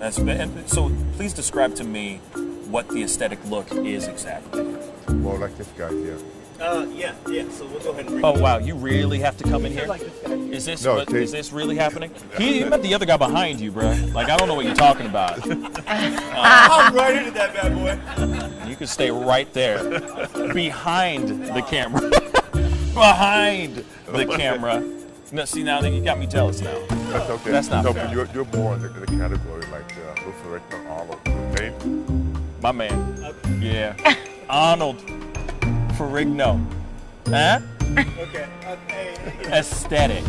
And so please describe to me what the aesthetic look is exactly. More like this guy here. Yeah. So we'll go ahead and bring Oh wow, you really have to come in here? Is this is this really happening? He met the other guy behind you, bro. Like I don't know what you're talking about. I'm right into that bad boy. You can stay right there, behind the camera, behind the camera. No, see now you got me jealous now. That's okay. That's not no, fair. But you're more in the category like Luther Rickman, Arnold, paint. My man. Yeah. Arnold Ferrigno. Huh? Okay. Aesthetic.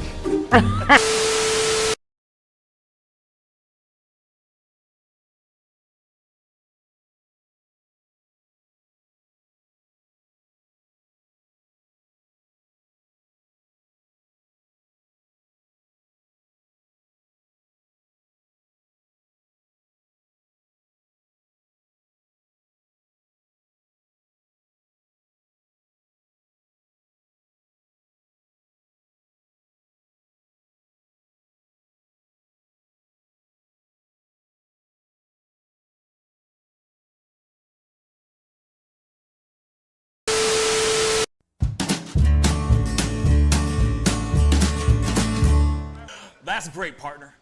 That's great, partner.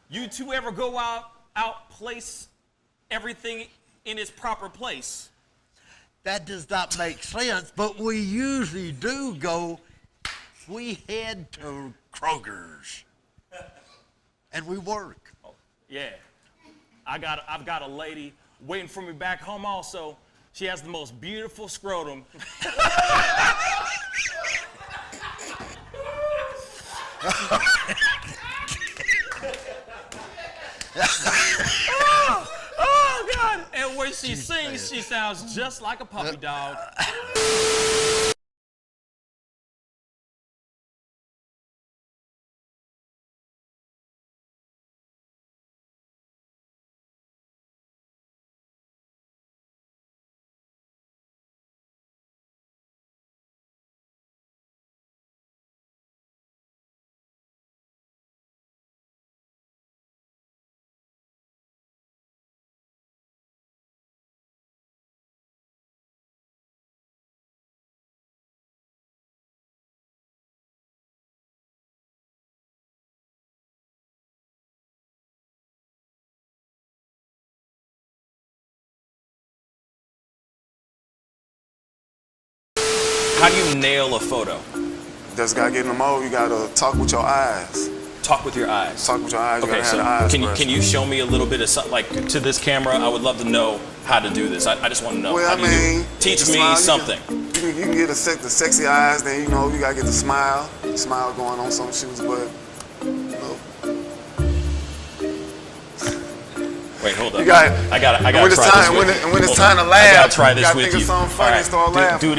You two ever go outplace everything in its proper place? That does not make sense, but we usually do go, we head to Kroger's and we work. Oh, yeah. I've got a lady waiting for me back home also. She has the most beautiful scrotum. Oh, God. And when she sings, she sounds just like a puppy dog. How do you nail a photo? Just gotta get in the mode. You gotta talk with your eyes. Talk with your eyes. Talk with your eyes. Okay, so can you show me a little bit of something, like to this camera? I would love to know how to do this. I just want to know. Well, how do you do it? Teach me something. You can get the sexy eyes. Then you gotta get the smile going on some shoes, but. Wait, hold up. I gotta try when this with you. And when it's time to laugh, I gotta try this you gotta with think you. of something funny and start laughing. Do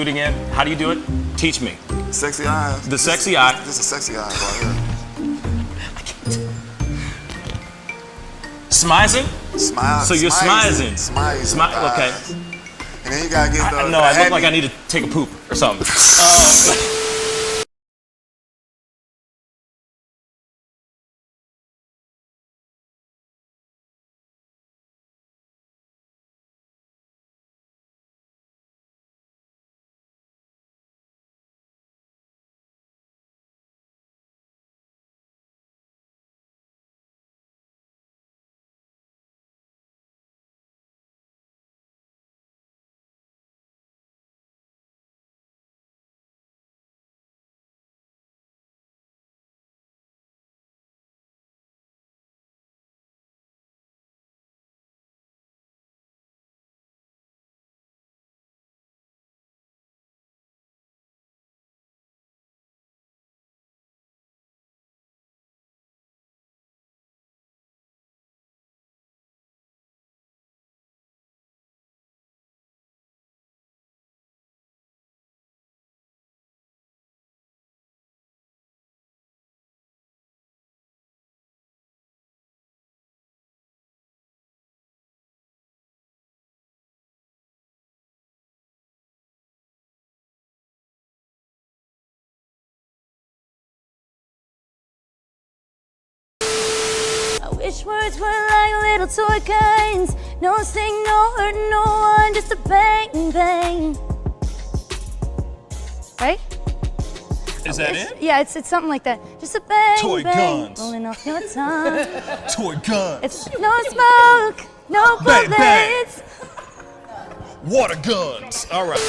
it again. How do you do it? Teach me. Sexy eyes. The sexy eye. This is sexy eyes right here. Smizing? Smile. So you're smizing. Smile. Okay. And then you gotta get the. No, I look like I need to take a poop or something. Wish words were like little toy guns. No sting, no hurt, no one, just a bang, bang. Right? Is that it? Yeah, it's something like that. Just a bang, Toy bang, guns. rolling off your tongue. Toy guns. It's no smoke, no Bang, bang. bullets. Water guns. All right.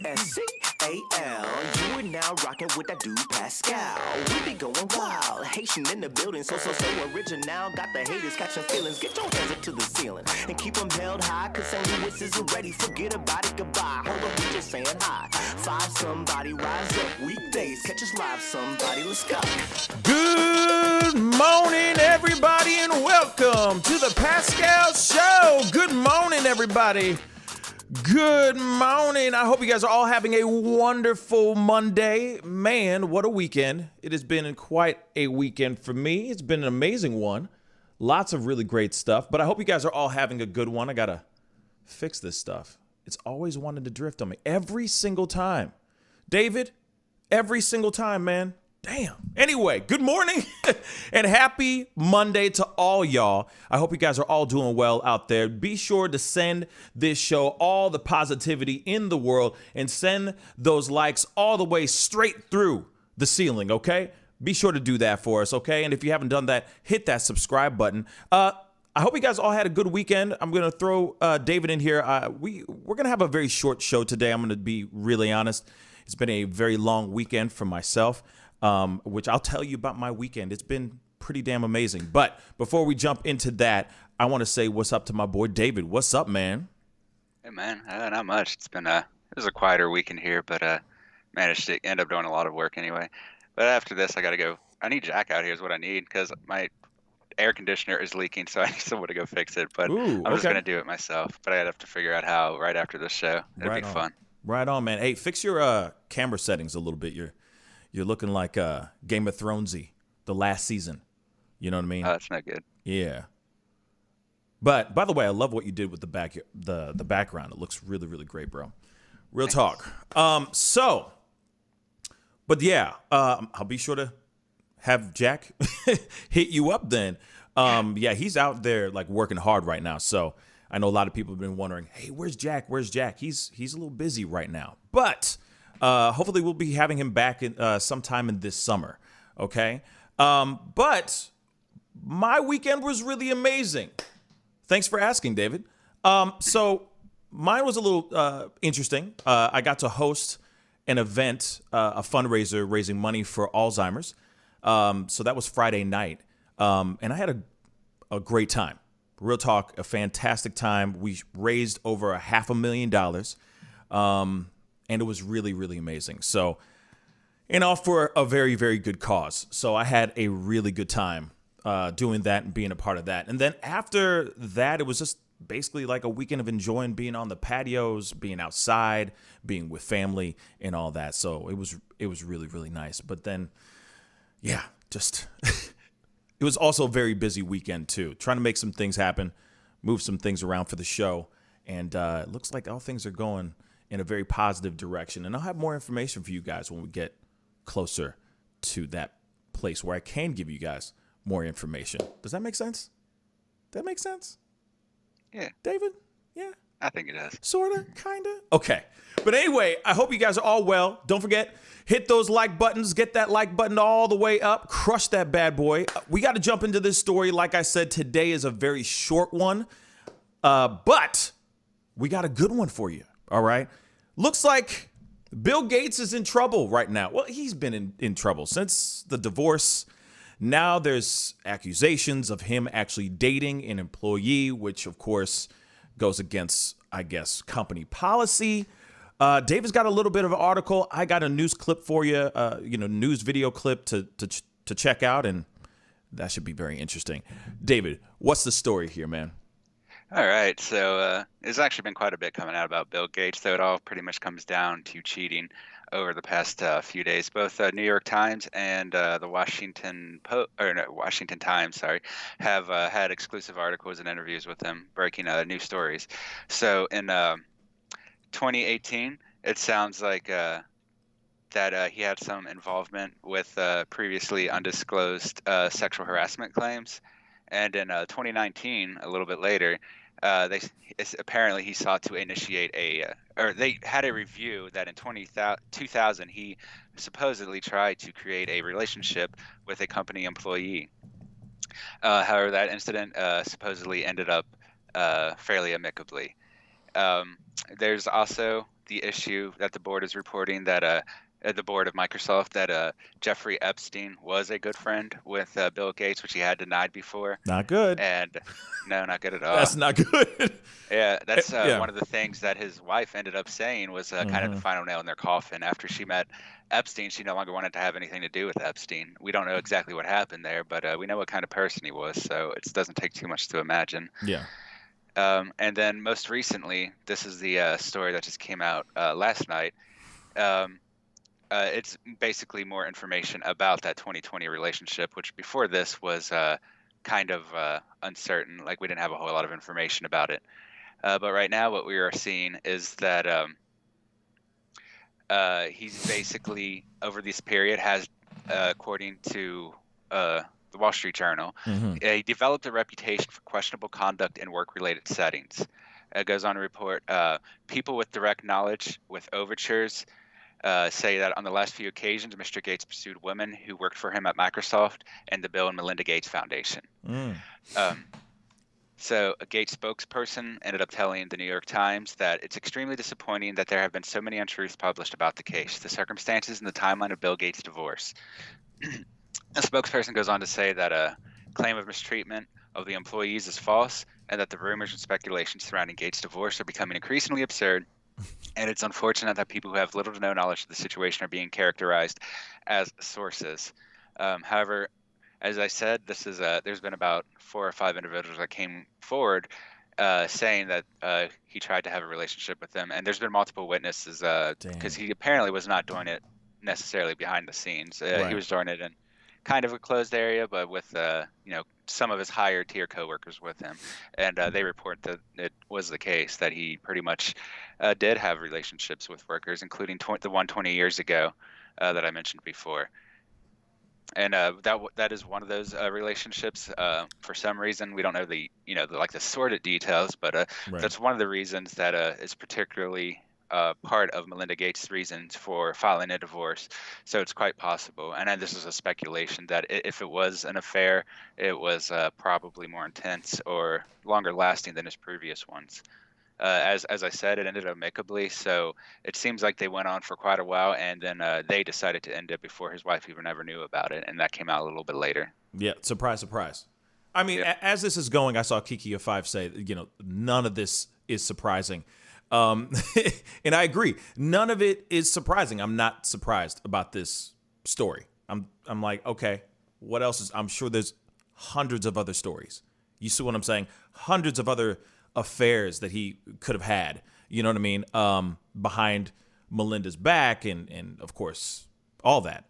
Pascal, you are now rocking with that dude Pascal. We be going wild, Haitian in the building, so original. Got the haters catching feelings. Get your hands up to the ceiling and keep them held high, cause St. Louis isn't ready. Forget about it, goodbye. Hold up, we just saying hi. Five somebody, rise up weekdays. Catch us live, somebody, let's go. Good morning, everybody, and welcome to the Pascal Show. Good morning, everybody. Good morning. I hope you guys are all having a wonderful Monday. Man, what a weekend. It has been quite a weekend for me. It's been an amazing one. Lots of really great stuff, but I hope you guys are all having a good one. I got to fix this stuff. It's always wanted to drift on me every single time. David, every single time, man. Damn. Anyway, good morning and happy Monday to all y'all. I hope you guys are all doing well out there. Be sure to send this show all the positivity in the world and send those likes all the way straight through the ceiling, okay? Be sure to do that for us, okay? And if you haven't done that, hit that subscribe button. I hope you guys all had a good weekend. I'm going to throw David in here. We're going to have a very short show today. I'm going to be really honest. It's been a very long weekend for myself. Which I'll tell you about my weekend. It's been pretty damn amazing. But before we jump into that, I want to say what's up to my boy David. What's up, man? Hey, man. Not much. It's been it was a quieter weekend here, but managed to end up doing a lot of work anyway. But after this, I got to go. I need Jack out here is what I need because my air conditioner is leaking, so I need someone to go fix it. But I'm just going to do it myself. But I'd have to figure out how right after this show. It'd be fun. Right on, man. Hey, fix your camera settings a little bit. You're looking like Game of Thronesy, the last season. You know what I mean? Oh, that's not good. Yeah. But by the way, I love what you did with the background. It looks really, really great, bro. Real talk. But yeah, I'll be sure to have Jack hit you up then. Yeah, he's out there like working hard right now. So I know a lot of people have been wondering, hey, where's Jack? Where's Jack? He's a little busy right now. But hopefully we'll be having him back sometime in this summer, okay? But my weekend was really amazing. Thanks for asking, David. So mine was a little interesting. I got to host an event, a fundraiser raising money for Alzheimer's. So that was Friday night, and I had a great time. Real talk, a fantastic time. We raised over $500,000. And it was really, really amazing. So, for a very, very good cause. So I had a really good time doing that and being a part of that. And then after that, it was just basically like a weekend of enjoying being on the patios, being outside, being with family and all that. So it was really, really nice. But then, yeah, just it was also a very busy weekend too. Trying to make some things happen, move some things around for the show. And it looks like all things are going in a very positive direction. And I'll have more information for you guys when we get closer to that place where I can give you guys more information. Does that make sense? That make sense? Yeah. David? Yeah? I think it does. Sorta? Kinda? Okay. But anyway, I hope you guys are all well. Don't forget, hit those like buttons. Get that like button all the way up. Crush that bad boy. We got to jump into this story. Like I said, today is a very short one. But we got a good one for you. All right? Looks like Bill Gates is in trouble right now. Well, he's been in trouble since the divorce. Now there's accusations of him actually dating an employee, which, of course, goes against, I guess, company policy. David's got a little bit of an article. I got a news clip for you, news video clip to check out, and that should be very interesting. David, what's the story here, man? All right, so there's actually been quite a bit coming out about Bill Gates, though it all pretty much comes down to cheating. over the past few days. Both New York Times and the Washington Times, sorry, have had exclusive articles and interviews with him, breaking new stories. So in 2018, it sounds like that he had some involvement with previously undisclosed sexual harassment claims, and in 2019, a little bit later, apparently he sought to initiate or they had a review that in 2000 he supposedly tried to create a relationship with a company employee. However, that incident supposedly ended up fairly amicably. There's also the issue that the board is reporting that the board of Microsoft that Jeffrey Epstein was a good friend with Bill Gates, which he had denied before. Not good. And no, not good at all. That's not good. Yeah, that's Yeah. one of the things that his wife ended up saying was kind of the final nail in their coffin. After she met Epstein, she no longer wanted to have anything to do with Epstein. We don't know exactly what happened there, but we know what kind of person he was, so it doesn't take too much to imagine. Yeah. And then most recently, this is the story that just came out last night. It's basically more information about that 2020 relationship, which before this was kind of uncertain. Like we didn't have a whole lot of information about it. But right now what we are seeing is that he's basically, over this period, has, according to the Wall Street Journal, he developed a reputation for questionable conduct in work-related settings. It goes on to report people with direct knowledge with overtures say that on the last few occasions, Mr. Gates pursued women who worked for him at Microsoft and the Bill and Melinda Gates Foundation. So a Gates spokesperson ended up telling the New York Times that it's extremely disappointing that there have been so many untruths published about the case, the circumstances, and the timeline of Bill Gates' divorce. A spokesperson goes on to say that a claim of mistreatment of the employees is false, and that the rumors and speculation surrounding Gates' divorce are becoming increasingly absurd, and it's unfortunate that people who have little to no knowledge of the situation are being characterized as sources. However, as I said, there's been about 4 or 5 individuals that came forward saying that he tried to have a relationship with them, and there's been multiple witnesses because he apparently was not doing it necessarily behind the scenes. Right. He was doing it in kind of a closed area, but with some of his higher tier coworkers with him, and they report that it was the case that he pretty much did have relationships with workers, including the one 20 years ago that I mentioned before. And that is one of those relationships. For some reason, we don't know the sordid details, but that's one of the reasons that is particularly part of Melinda Gates' reasons for filing a divorce. So it's quite possible, and this is a speculation, that if it was an affair, it was probably more intense or longer lasting than his previous ones. As I said, it ended amicably, so it seems like they went on for quite a while, and then they decided to end it before his wife even ever knew about it, and that came out a little bit later. Yeah, surprise, surprise. I mean, as this is going, I saw Kiki of 5 say, none of this is surprising. And I agree. None of it is surprising. I'm not surprised about this story. I'm like, okay, what else is? I'm sure there's hundreds of other stories. You see what I'm saying? Hundreds of other affairs that he could have had. You know what I mean? Behind Melinda's back, and of course all that.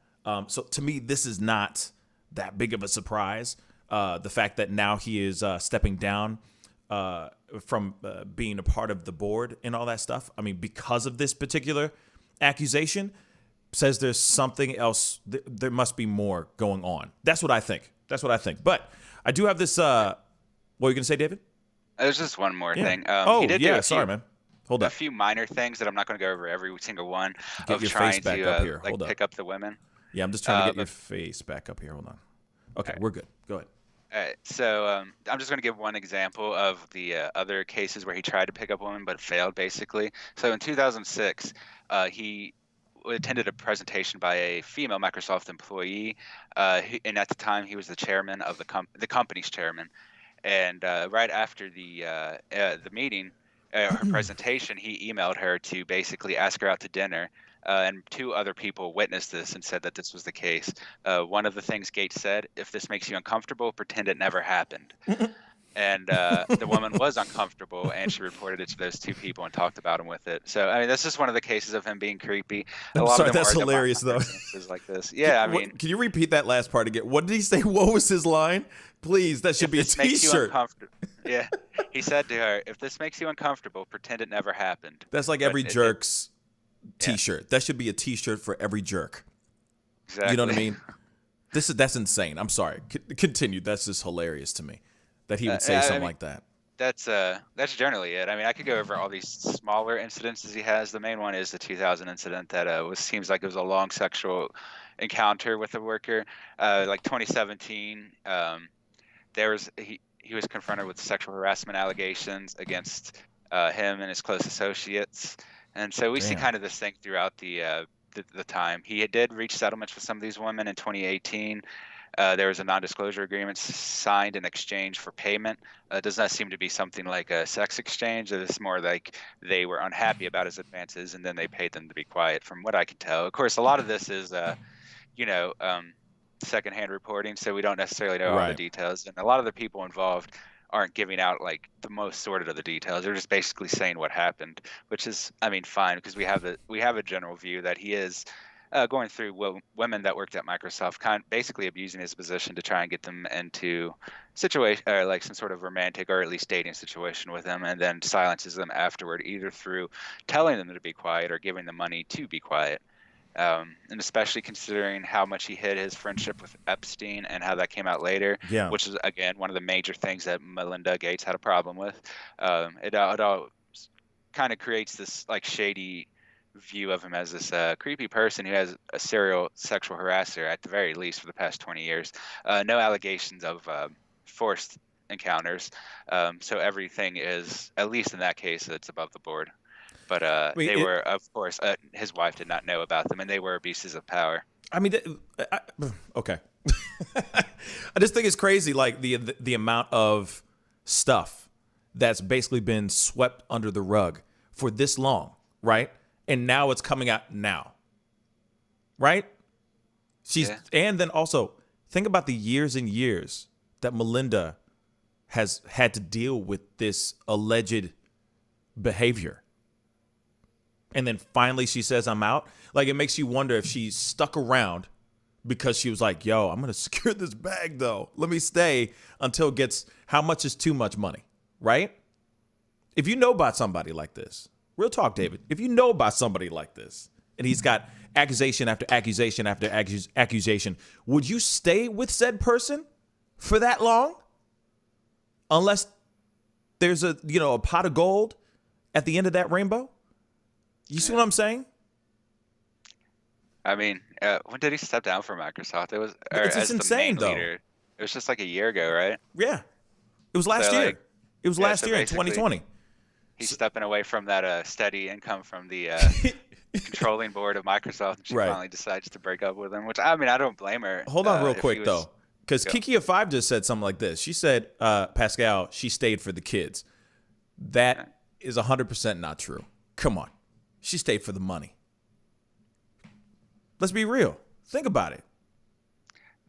So to me, this is not that big of a surprise. The fact that now he is stepping down from being a part of the board and all that stuff. I mean, because of this particular accusation, says there's something else. There must be more going on. That's what I think. But I do have this. What were you going to say, David? There's just one more thing. Oh, he did yeah. do Sorry, man. Hold a up. few minor things that I'm not going to go over every single one. Get of your trying face back to up here. Hold up. pick up the women. Yeah, I'm just trying to get your face back up here. Hold on. Okay, we're good. Go ahead. All right, so I'm just going to give one example of the other cases where he tried to pick up women but failed, basically. So in 2006, he attended a presentation by a female Microsoft employee, and at the time he was the chairman of the company's chairman. And right after the meeting, her presentation, he emailed her to basically ask her out to dinner. And 2 other people witnessed this and said that this was the case. One of the things Gates said, "If this makes you uncomfortable, pretend it never happened." And the woman was uncomfortable, and she reported it to those two people and talked about him with it. So, I mean, that's just one of the cases of him being creepy. I'm sorry, that's hilarious, though. Like this. Yeah, I mean. Can you repeat that last part again? What did he say? What was his line? Please, that should be a T-shirt. Yeah. He said to her, if this makes you uncomfortable, pretend it never happened. That's like every jerk's T-shirt. That should be a T-shirt for every jerk. Exactly. You know what I mean? That's insane. I'm sorry. Continue. That's just hilarious to me that he would say something like that. That's generally it. I mean, I could go over all these smaller incidences he has. The main one is the 2000 incident that seems like it was a long sexual encounter with a worker. Like 2017, he was confronted with sexual harassment allegations against him and his close associates, and so we see kind of this thing throughout the time. He did reach settlements with some of these women in 2018. There was a non-disclosure agreement signed in exchange for payment. It does not seem to be something like a sex exchange. It's more like they were unhappy about his advances, and then they paid them to be quiet, from what I can tell. Of course, a lot of this is, secondhand reporting, so we don't necessarily know all the details. And a lot of the people involved aren't giving out like the most sordid of the details. They're just basically saying what happened, which is, I mean, fine, because we have a general view that he is going through women that worked at Microsoft, basically abusing his position to try and get them into situation or like some sort of romantic or at least dating situation with him, and then silences them afterward, either through telling them to be quiet or giving them money to be quiet. And especially considering how much he hid his friendship with Epstein and how that came out later, which is, again, one of the major things that Melinda Gates had a problem with. It all kind of creates this like shady view of him as this creepy person who has a serial sexual harasser, at the very least, for the past 20 years. No allegations of forced encounters. So everything is, at least in that case, it's above the board. But they were, of course, his wife did not know about them, and they were abuses of power. I mean, okay. I just think it's crazy, like the amount of stuff that's basically been swept under the rug for this long, right? And now it's coming out now, right? And then also think about the years and years that Melinda has had to deal with this alleged behavior. And then finally she says, I'm out. Like, it makes you wonder if she stuck around because she was like, yo, I'm going to secure this bag, though. Let me stay until it gets, how much is too much money, right? If you know about somebody like this, real talk, David, if you know about somebody like this and he's got accusation after accusation after accusation, would you stay with said person for that long? Unless there's a pot of gold at the end of that rainbow? You see what I'm saying? I mean, when did he step down from Microsoft? It's just insane, though. Leader. It was just like a year ago, right? Yeah. It was last year. It was last year in 2020. He's stepping away from that steady income from the controlling board of Microsoft, and she finally decides to break up with him, which, I mean, I don't blame her. Hold on real quick, though, because Kiki of 5 just said something like this. She said, Pascal, she stayed for the kids. That is 100% not true. Come on. She stayed for the money. Let's be real. Think about it.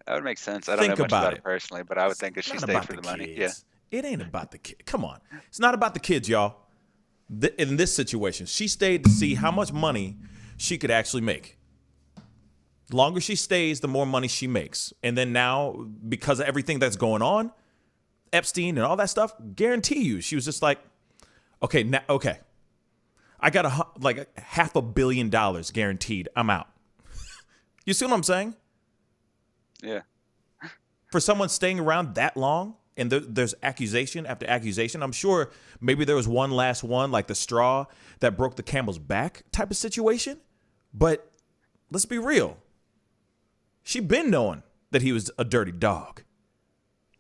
That would make sense. I don't know much about it personally, but I would think that she stayed for the money. Yeah. It ain't about the kid. Come on. It's not about the kids, y'all. In this situation, she stayed to see how much money she could actually make. The longer she stays, the more money she makes. And then now, because of everything that's going on, Epstein and all that stuff, guarantee you, she was just like, okay. I got $500 million guaranteed. I'm out. You see what I'm saying? Yeah. For someone staying around that long, and there's accusation after accusation, I'm sure maybe there was one last one, like the straw that broke the camel's back type of situation. But let's be real. She been knowing that he was a dirty dog.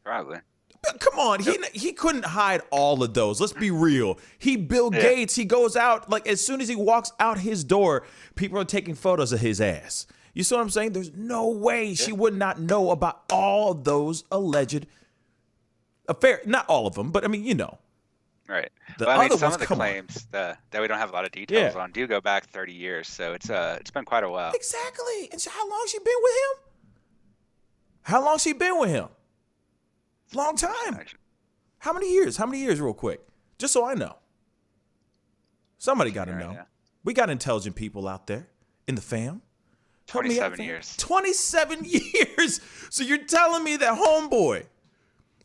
Probably. Come on, he couldn't hide all of those. Let's be real. Bill Gates, he goes out, like as soon as he walks out his door, people are taking photos of his ass. You see what I'm saying? There's no way she would not know about all of those alleged affairs. Not all of them, but I mean, you know. Right. Some of the claims that we don't have a lot of details on do go back 30 years, so it's been quite a while. Exactly. And so how long she been with him? Long time. How many years? How many years, real quick? Just so I know. Somebody got to know. Yeah. We got intelligent people out there in the fam. Help me out, 27 fam. years. 27 years. So you're telling me that homeboy,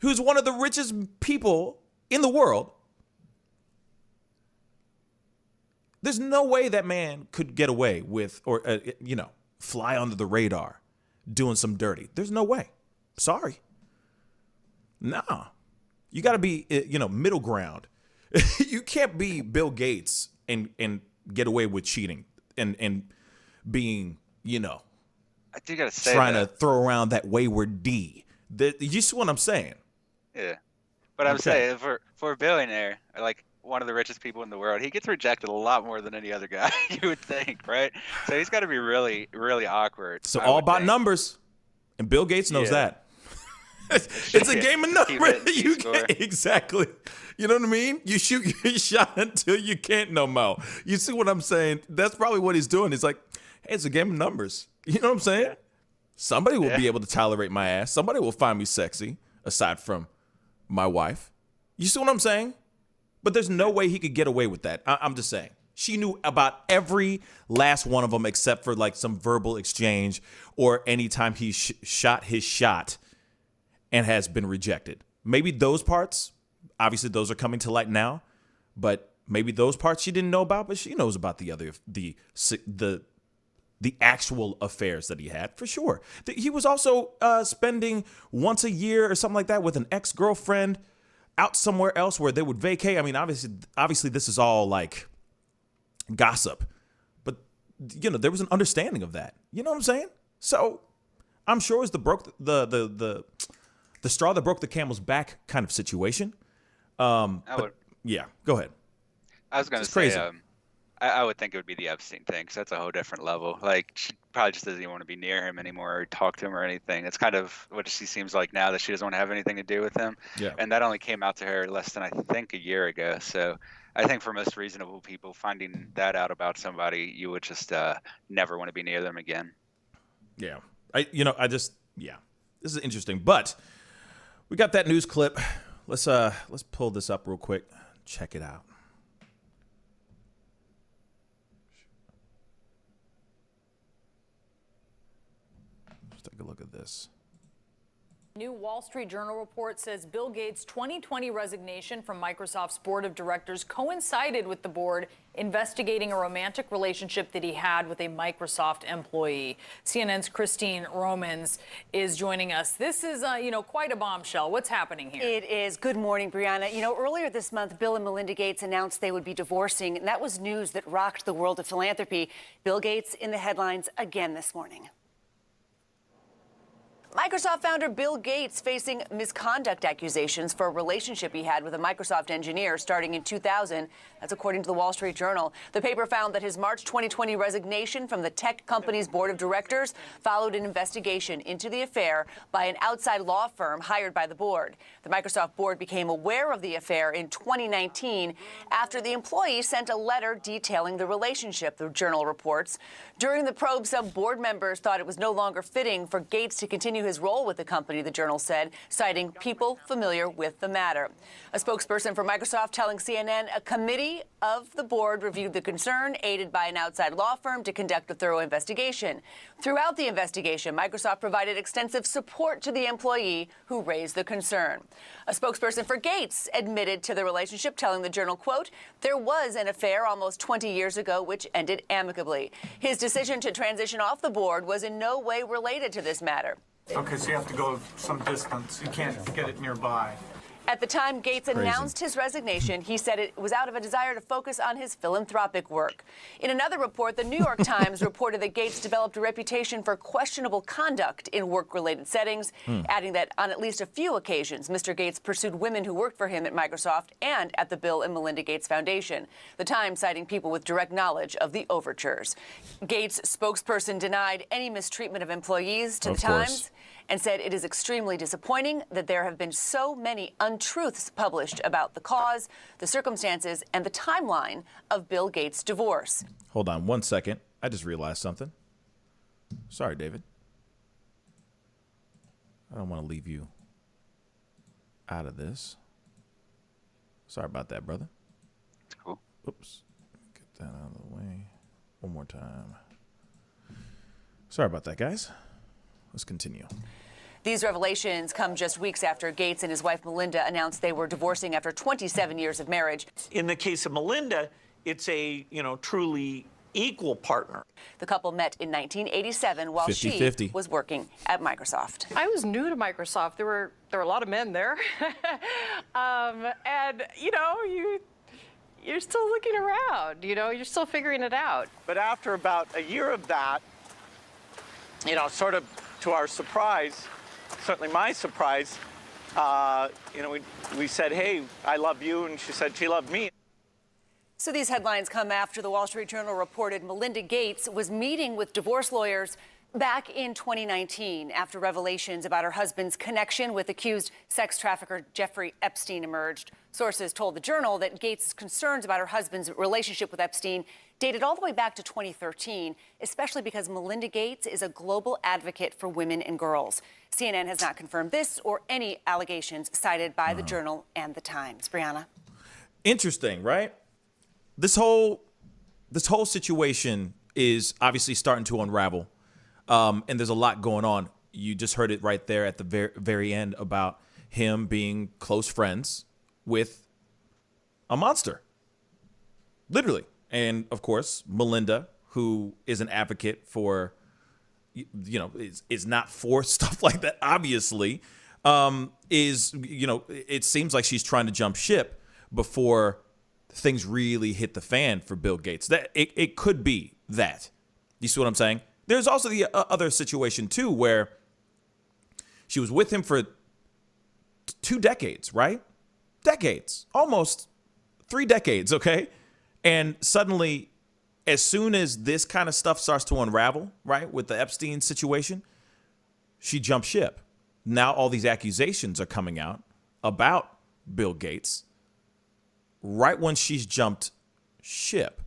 who's one of the richest people in the world, there's no way that man could get away with, or, fly under the radar doing some dirty. There's no way. Sorry. Nah. You got to be, middle ground. You can't be Bill Gates and get away with cheating and being, I do gotta say trying that. to throw around that wayward D. You see what I'm saying? Yeah, but I'm Okay. saying for a billionaire, like one of the richest people in the world, he gets rejected a lot more than any other guy. You would think, right? So he's got to be really, really awkward. So I all would about think. numbers, and Bill Gates knows Yeah. that. It's a game of Keep numbers. hitting You score. can't, exactly. You know what I mean? You shoot your shot until you can't no more. You see what I'm saying? That's probably what he's doing. He's like, hey, it's a game of numbers. You know what I'm saying? Yeah. Somebody will Yeah. be able to tolerate my ass. Somebody will find me sexy, aside from my wife. You see what I'm saying? But there's no way he could get away with that. I'm just saying. She knew about every last one of them except for like some verbal exchange or anytime he shot his shot and has been rejected. Maybe those parts, obviously those are coming to light now, but maybe those parts she didn't know about, but she knows about the other, the actual affairs that he had, for sure. He was also spending once a year or something like that with an ex-girlfriend out somewhere else where they would vacate. I mean, obviously this is all like gossip, but there was an understanding of that. You know what I'm saying? So I'm sure it's the straw that broke the camel's back kind of situation. Yeah, go ahead. I was going to It's say, crazy. I would think it would be the Epstein thing, because that's a whole different level. Like, she probably just doesn't even want to be near him anymore or talk to him or anything. It's kind of what she seems like now, that she doesn't want to have anything to do with him. Yeah. And that only came out to her less than, I think, a year ago. So I think for most reasonable people, finding that out about somebody, you would just never want to be near them again. Yeah. This is interesting, but we got that news clip. Let's pull this up real quick. Check it out. Let's take a look at this. New Wall Street Journal report says Bill Gates' 2020 resignation from Microsoft's board of directors coincided with the board investigating a romantic relationship that he had with a Microsoft employee. CNN's Christine Romans is joining us. This is, quite a bombshell. What's happening here? It is. Good morning, Brianna. Earlier this month, Bill and Melinda Gates announced they would be divorcing, and that was news that rocked the world of philanthropy. Bill Gates in the headlines again this morning. Microsoft founder Bill Gates facing misconduct accusations for a relationship he had with a Microsoft engineer starting in 2000. That's according to the Wall Street Journal. The paper found that his March 2020 resignation from the tech company's board of directors followed an investigation into the affair by an outside law firm hired by the board. The Microsoft board became aware of the affair in 2019 after the employee sent a letter detailing the relationship, the Journal reports. During the probe, some board members thought it was no longer fitting for Gates to continue his role with the company, the Journal said, citing people familiar with the matter. A spokesperson for Microsoft telling CNN a committee of the board reviewed the concern, aided by an outside law firm, to conduct a thorough investigation. Throughout the investigation, Microsoft provided extensive support to the employee who raised the concern. A spokesperson for Gates admitted to the relationship, telling the Journal, quote, "There was an affair almost 20 years ago which ended amicably. His decision to transition off the board was in no way related to this matter." Okay, so you have to go some distance. You can't get it nearby. At the time Gates Crazy. announced his resignation, he said it was out of a desire to focus on his philanthropic work. In another report, the New York Times reported that Gates developed a reputation for questionable conduct in work-related settings, adding that on at least a few occasions, Mr. Gates pursued women who worked for him at Microsoft and at the Bill and Melinda Gates Foundation, the Times citing people with direct knowledge of the overtures. Gates' spokesperson denied any mistreatment of employees to the Of course. Times and said it is extremely disappointing that there have been so many untruths published about the cause, the circumstances, and the timeline of Bill Gates' divorce. Hold on 1 second. I just realized something. Sorry, David. I don't want to leave you out of this. Sorry about that, brother. It's cool. Oops. Get that out of the way. One more time. Sorry about that, guys. Let's continue. These revelations come just weeks after Gates and his wife Melinda announced they were divorcing after 27 years of marriage. In the case of Melinda, it's a, truly equal partner. The couple met in 1987 while 50-50. she was working at Microsoft. I was new to Microsoft. There were a lot of men there. And, you're still looking around, you're still figuring it out. But after about a year of that, sort of to our surprise, certainly my surprise, we said, hey, I love you, and she said she loved me. So these headlines come after the Wall Street Journal reported Melinda Gates was meeting with divorce lawyers back in 2019 after revelations about her husband's connection with accused sex trafficker Jeffrey Epstein emerged. Sources told the Journal that Gates' concerns about her husband's relationship with Epstein dated all the way back to 2013, especially because Melinda Gates is a global advocate for women and girls. CNN has not confirmed this or any allegations cited by the Journal and the Times. Brianna. Interesting, right? This whole situation is obviously starting to unravel, and there's a lot going on. You just heard it right there at the very end about him being close friends with a monster, literally. And of course, Melinda, who is an advocate for, is not for stuff like that, obviously, it seems like she's trying to jump ship before things really hit the fan for Bill Gates. That it could be that. You see what I'm saying? There's also the other situation, too, where she was with him for 2 decades, right? Decades. Almost 3 decades, okay? And suddenly, as soon as this kind of stuff starts to unravel, right, with the Epstein situation, she jumped ship. Now all these accusations are coming out about Bill Gates right when she's jumped ship.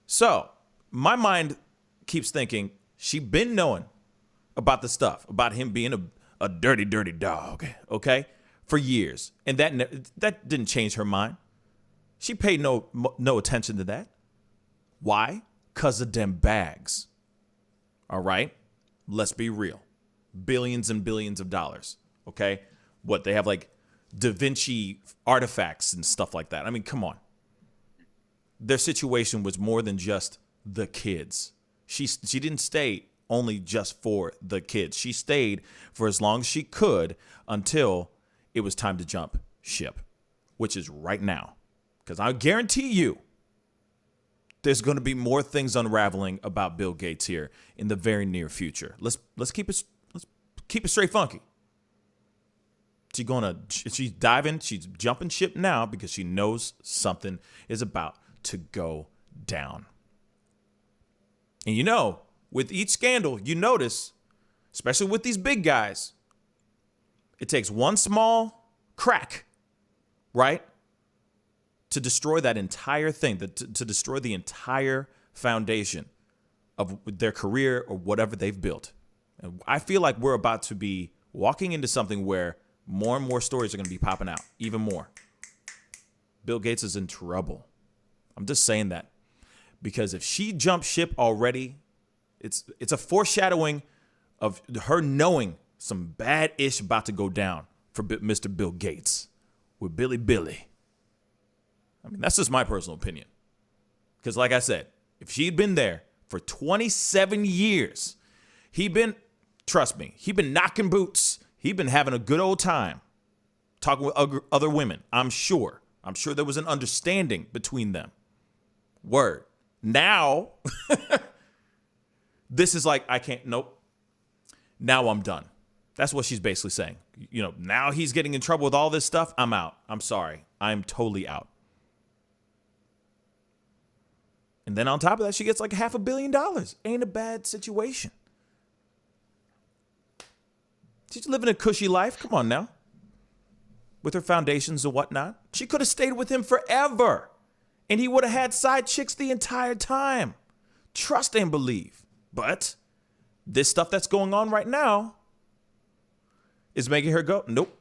So my mind keeps thinking she been knowing about the stuff, about him being a dirty, dirty dog, okay, for years. And that didn't change her mind. She paid no attention to that. Why? 'Cause of them bags. All right? Let's be real. Billions and billions of dollars, okay? What, they have like Da Vinci artifacts and stuff like that. I mean, come on. Their situation was more than just the kids. She didn't stay only just for the kids. She stayed for as long as she could until it was time to jump ship, which is right now. Because I guarantee you there's going to be more things unraveling about Bill Gates here in the very near future. Let's keep it straight funky. She's diving, she's jumping ship now because she knows something is about to go down. And with each scandal, you notice, especially with these big guys, it takes one small crack, right, to destroy that entire thing, to destroy the entire foundation of their career or whatever they've built. And I feel like we're about to be walking into something where more and more stories are going to be popping out, even more. Bill Gates is in trouble. I'm just saying that because if she jumped ship already, it's a foreshadowing of her knowing some bad-ish about to go down for Mr. Bill Gates with Billy. I mean, that's just my personal opinion. Because like I said, if she'd been there for 27 years, trust me, he'd been knocking boots. He'd been having a good old time talking with other women. I'm sure there was an understanding between them. Word. Now, this is like, nope. Now I'm done. That's what she's basically saying. Now he's getting in trouble with all this stuff. I'm out. I'm sorry. I'm totally out. And then on top of that, she gets like $500 million. Ain't a bad situation. She's living a cushy life. Come on now. With her foundations and whatnot. She could have stayed with him forever. And he would have had side chicks the entire time. Trust and believe. But this stuff that's going on right now is making her go, nope,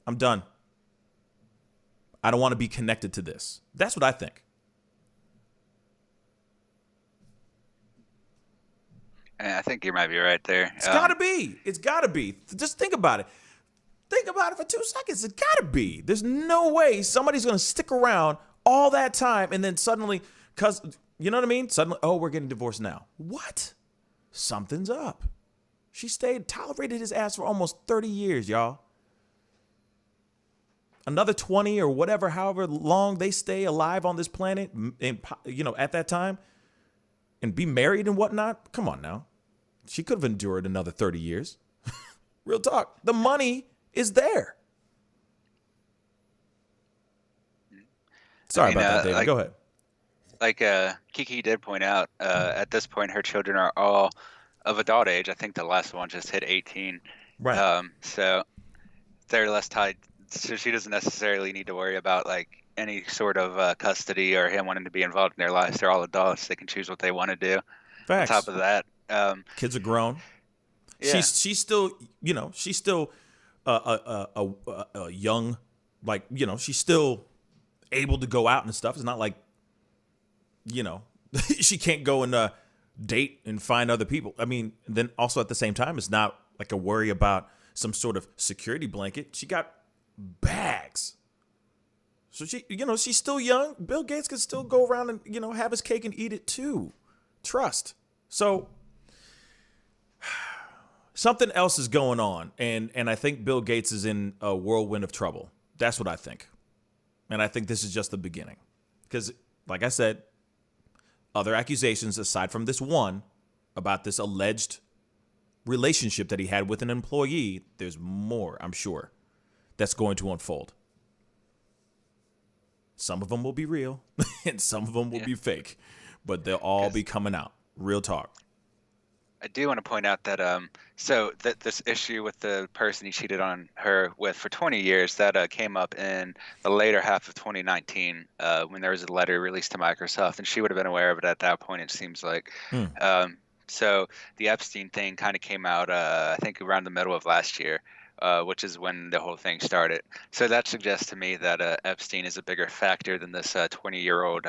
I'm done. I don't want to be connected to this. That's what I think. I think you might be right there. It's got to be. It's got to be. Just think about it. Think about it for 2 seconds. It's got to be. There's no way somebody's going to stick around all that time and then suddenly, because, you know what I mean? Suddenly, oh, we're getting divorced now. What? Something's up. She tolerated his ass for almost 30 years, y'all. Another 20 or whatever, however long they stay alive on this planet, and, you know, at that time, and be married and whatnot. Come on now. She could have endured another 30 years. Real talk. The money is there. Sorry about that, David. Go ahead. Like Kiki did point out, at this point, her children are all of adult age. I think the last one just hit 18. Right. So they're less tied. So she doesn't necessarily need to worry about like any sort of custody or him wanting to be involved in their lives. They're all adults. They can choose what they want to do. Facts. On top of that, kids are grown. Yeah. She's still, you know, she's still a young, like, you know, she's still able to go out and stuff. It's not like, you know, she can't go and date and find other people. I mean, then also at the same time, it's not like a worry about some sort of security blanket. She got bags. So she, you know, she's still young. Bill Gates could still go around and, you know, have his cake and eat it too. Trust. So something else is going on. And I think Bill Gates is in a whirlwind of trouble. That's what I think. And I think this is just the beginning. Because, like I said, other accusations aside from this one about this alleged relationship that he had with an employee, there's more, I'm sure, that's going to unfold. Some of them will be real and some of them will be fake, but they'll all be coming out. Real talk. I do want to point out that so that this issue with the person he cheated on her with for 20 years, that came up in the later half of 2019 when there was a letter released to Microsoft, and she would have been aware of it at that point, it seems like. So the Epstein thing kind of came out, I think, around the middle of last year, which is when the whole thing started. So that suggests to me that Epstein is a bigger factor than this 20-year-old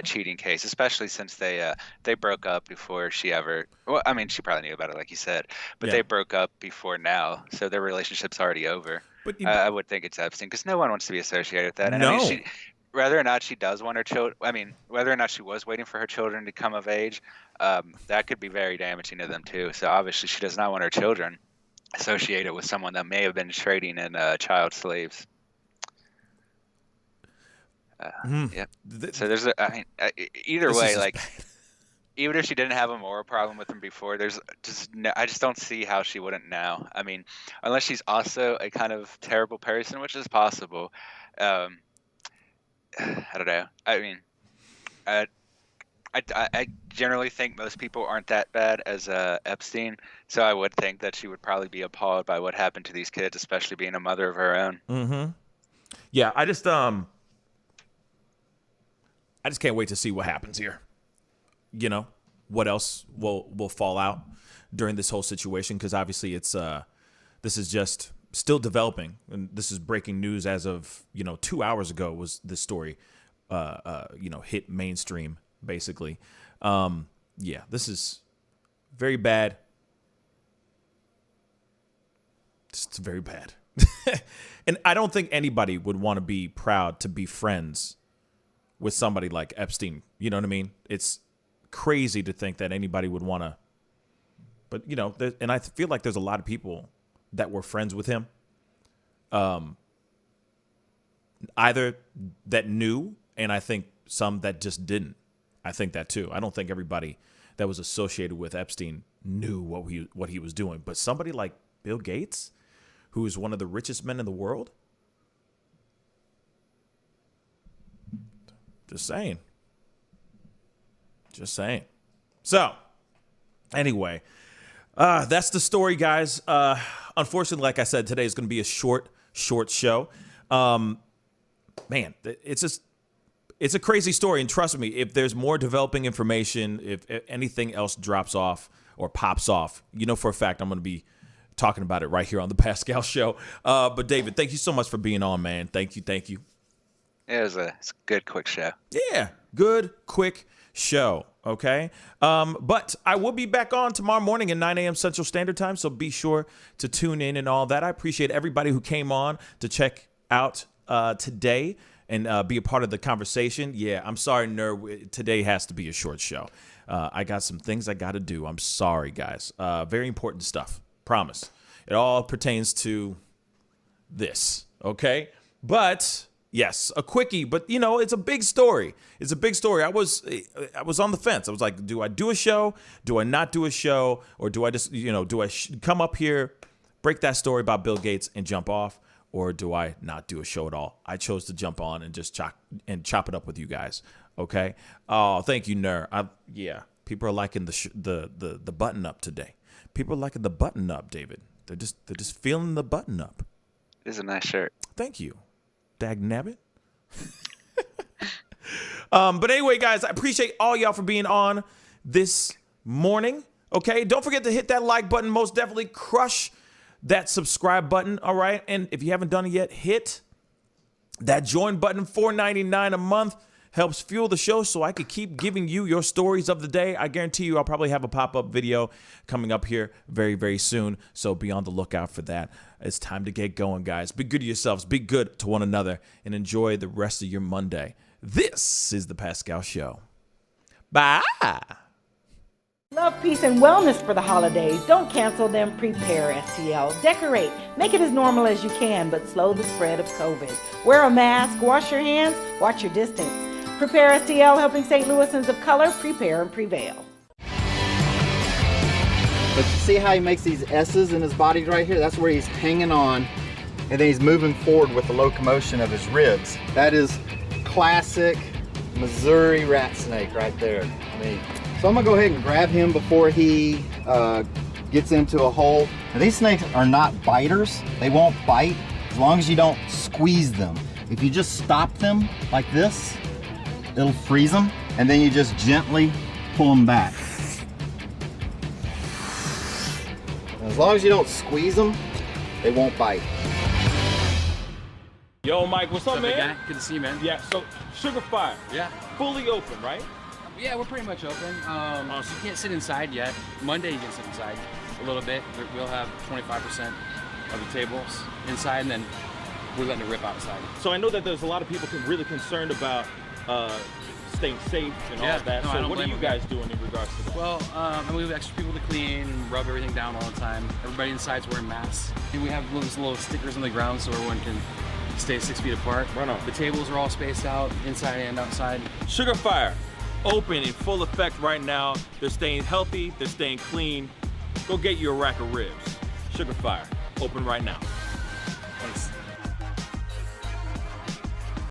cheating case, especially since they broke up before she ever. Well, I mean, she probably knew about it, like you said, but they broke up before now, so their relationship's already over. But I would think it's Epstein because no one wants to be associated with that. And no. I mean, whether or not she does want her children, I mean, whether or not she was waiting for her children to come of age, that could be very damaging to them too. So obviously, she does not want her children associated with someone that may have been trading in child slaves. Yep. So there's either way, like, even if she didn't have a moral problem with him before, I just don't see how she wouldn't now. I mean, unless she's also a kind of terrible person, which is possible. I don't know. I mean, I generally think most people aren't that bad as Epstein, so I would think that she would probably be appalled by what happened to these kids, especially being a mother of her own. Mm-hmm. Yeah, I just can't wait to see what happens here. You know, what else will fall out during this whole situation, because obviously it's this is just still developing, and this is breaking news as of 2 hours ago was this story hit mainstream basically. Yeah, this is very bad. It's very bad. And I don't think anybody would want to be proud to be friends with somebody like Epstein. You know what I mean? It's crazy to think that anybody would want to. But, and I feel like there's a lot of people that were friends with him. Either that knew, and I think some that just didn't. I think that too. I don't think everybody that was associated with Epstein knew what he was doing. But somebody like Bill Gates, who is one of the richest men in the world, Just saying. So, anyway, that's the story, guys. Unfortunately, like I said, today is going to be a short show. Man, it's a crazy story. And trust me, if there's more developing information, if anything else drops off or pops off, for a fact I'm going to be talking about it right here on the Pascal Show. But David, thank you so much for being on, man. Thank you. Yeah, it's a good, quick show. Yeah, good, quick show. Okay. But I will be back on tomorrow morning at 9 a.m. Central Standard Time. So be sure to tune in and all that. I appreciate everybody who came on to check out today and be a part of the conversation. Yeah, I'm sorry, Nerd. Today has to be a short show. I got some things I got to do. I'm sorry, guys. Very important stuff. Promise. It all pertains to this. Okay. But yes, a quickie, but it's a big story. It's a big story. I was on the fence. I was like, do I do a show? Do I not do a show? Or do I just, do I come up here, break that story about Bill Gates and jump off? Or do I not do a show at all? I chose to jump on and just chop it up with you guys. Okay. Oh, thank you, Ner. Yeah, people are liking the button up today. People are liking the button up, David. They're just feeling the button up. It is a nice shirt. Thank you. Dag nabbit. But anyway, guys, I appreciate all y'all for being on this morning. Okay, don't forget to hit that like button. Most definitely crush that subscribe button. All right, and if you haven't done it yet, hit that join button. $4.99 a month helps fuel the show so I could keep giving you your stories of the day. I guarantee you I'll probably have a pop-up video coming up here very, very soon. So be on the lookout for that. It's time to get going, guys. Be good to yourselves. Be good to one another. And enjoy the rest of your Monday. This is The Pascal Show. Bye. Love, peace, and wellness for the holidays. Don't cancel them. Prepare, STL. Decorate. Make it as normal as you can, but slow the spread of COVID. Wear a mask. Wash your hands. Watch your distance. Prepare, STL, helping St. Louisans of color prepare and prevail. But you see how he makes these S's in his body right here? That's where he's hanging on, and then he's moving forward with the locomotion of his ribs. That is classic Missouri rat snake right there. So I'm gonna go ahead and grab him before he gets into a hole. Now, these snakes are not biters. They won't bite as long as you don't squeeze them. If you just stop them like this, it'll freeze them, and then you just gently pull them back. As long as you don't squeeze them, they won't bite. Yo, Mike, what's up, man? Guy? Good to see you, man. Yeah, so Sugar Fire. Yeah. Fully open, right? Yeah, we're pretty much open. So you can't sit inside yet. Monday you can sit inside a little bit. We'll have 25% of the tables inside, and then we're letting it rip outside. So I know that there's a lot of people really concerned about staying safe and all that. No, so what are you guys doing in regards to that? Well, and we have extra people to clean and rub everything down all the time. Everybody inside's wearing masks. And we have little stickers on the ground so everyone can stay 6 feet apart. Right on. The tables are all spaced out, inside and outside. Sugar Fire, open in full effect right now. They're staying healthy, they're staying clean. Go get you a rack of ribs. Sugar Fire, open right now.